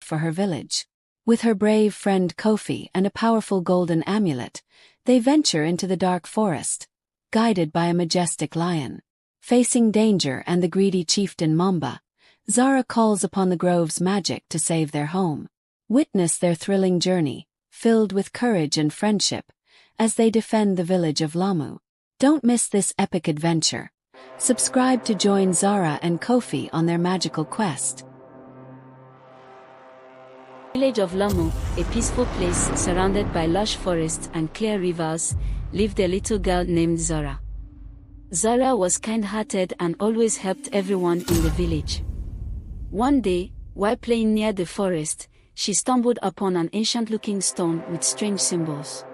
for her village. With her brave friend Kofi and a powerful golden amulet, they venture into the dark forest, guided by a majestic lion. Facing danger and the greedy chieftain Mamba, Zara calls upon the grove's magic to save their home. Witness their thrilling journey, filled with courage and friendship, as they defend the village of Lamu. Don't miss this epic adventure. Subscribe to join Zara and Kofi on their magical quest. Village of Lamu, a peaceful place surrounded by lush forests and clear rivers, lived a little girl named Zara. Zara was kind-hearted and always helped everyone in the village. One day, while playing near the forest, she stumbled upon an ancient-looking stone with strange symbols.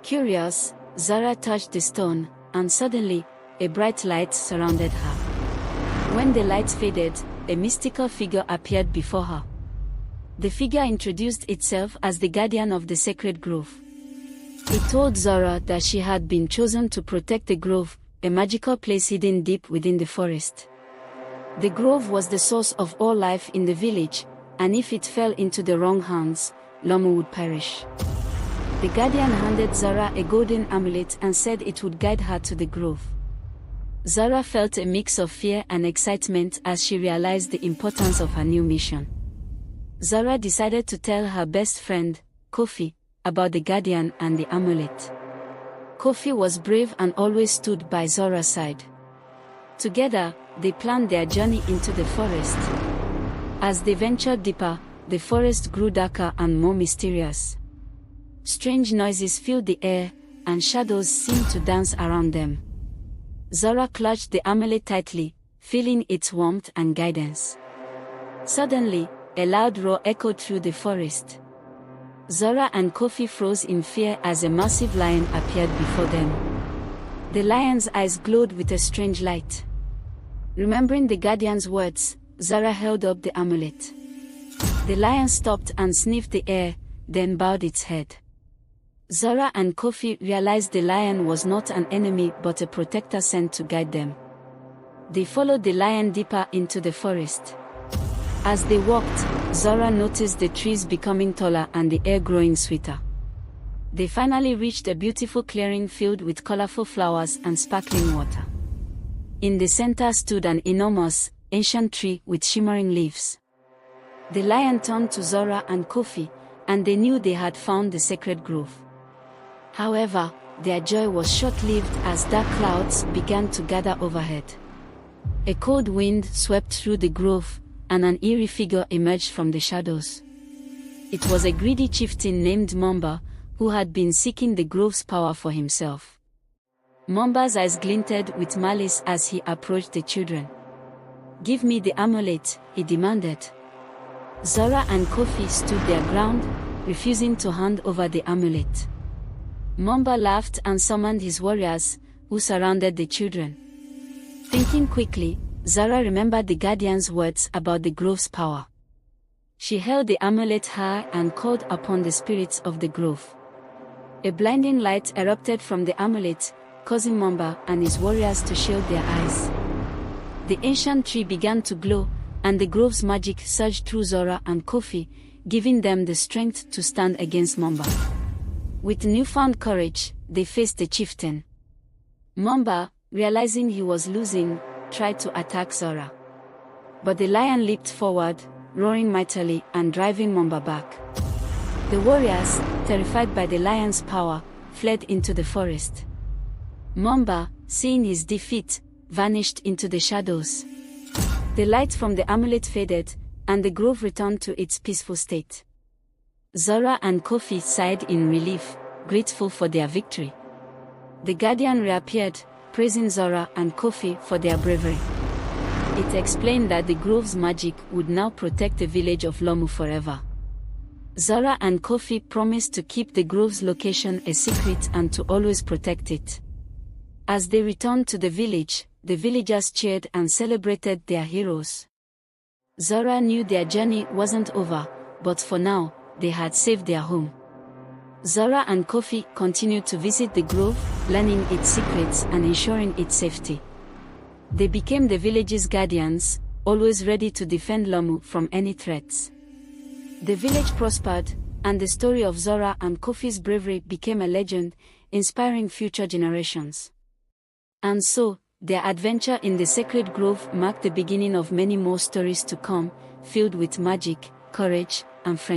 Curious, Zara touched the stone, and suddenly, a bright light surrounded her. When the light faded, a mystical figure appeared before her. The figure introduced itself as the guardian of the sacred grove. It told Zara that she had been chosen to protect the grove, a magical place hidden deep within the forest. The grove was the source of all life in the village, and if it fell into the wrong hands, Lamu would perish. The guardian handed Zara a golden amulet and said it would guide her to the grove. Zara felt a mix of fear and excitement as she realized the importance of her new mission. Zara decided to tell her best friend, Kofi, about the guardian and the amulet. Kofi was brave and always stood by Zara's side. Together, they planned their journey into the forest. As they ventured deeper, the forest grew darker and more mysterious. Strange noises filled the air, and shadows seemed to dance around them. Zara clutched the amulet tightly, feeling its warmth and guidance. Suddenly, a loud roar echoed through the forest. Zara and Kofi froze in fear as a massive lion appeared before them. The lion's eyes glowed with a strange light. Remembering the guardian's words, Zara held up the amulet. The lion stopped and sniffed the air, then bowed its head. Zara and Kofi realized the lion was not an enemy but a protector sent to guide them. They followed the lion deeper into the forest. As they walked, Zara noticed the trees becoming taller and the air growing sweeter. They finally reached a beautiful clearing filled with colorful flowers and sparkling water. In the center stood an enormous, ancient tree with shimmering leaves. The lion turned to Zara and Kofi, and they knew they had found the sacred grove. However, their joy was short-lived as dark clouds began to gather overhead. A cold wind swept through the grove, and an eerie figure emerged from the shadows. It was a greedy chieftain named Mamba, who had been seeking the grove's power for himself. Mamba's eyes glinted with malice as he approached the children. "Give me the amulet," he demanded. Zara and Kofi stood their ground, refusing to hand over the amulet. Mamba laughed and summoned his warriors, who surrounded the children. Thinking quickly, Zara remembered the guardian's words about the grove's power. She held the amulet high and called upon the spirits of the grove. A blinding light erupted from the amulet, causing Mamba and his warriors to shield their eyes. The ancient tree began to glow, and the grove's magic surged through Zara and Kofi, giving them the strength to stand against Mamba. With newfound courage, they faced the chieftain. Mamba, realizing he was losing, tried to attack Zara. But the lion leaped forward, roaring mightily and driving Mamba back. The warriors, terrified by the lion's power, fled into the forest. Mamba, seeing his defeat, vanished into the shadows. The light from the amulet faded, and the grove returned to its peaceful state. Zara and Kofi sighed in relief, grateful for their victory. The guardian reappeared, praising Zara and Kofi for their bravery. It explained that the grove's magic would now protect the village of Lamu forever. Zara and Kofi promised to keep the grove's location a secret and to always protect it. As they returned to the villagers cheered and celebrated their heroes. Zara knew their journey wasn't over, but for now, they had saved their home. Zara and Kofi continued to visit the grove, learning its secrets and ensuring its safety. They became the village's guardians, always ready to defend Lamu from any threats. The village prospered, and the story of Zora and Kofi's bravery became a legend, inspiring future generations. And so, their adventure in the sacred grove marked the beginning of many more stories to come, filled with magic, courage, and friendship.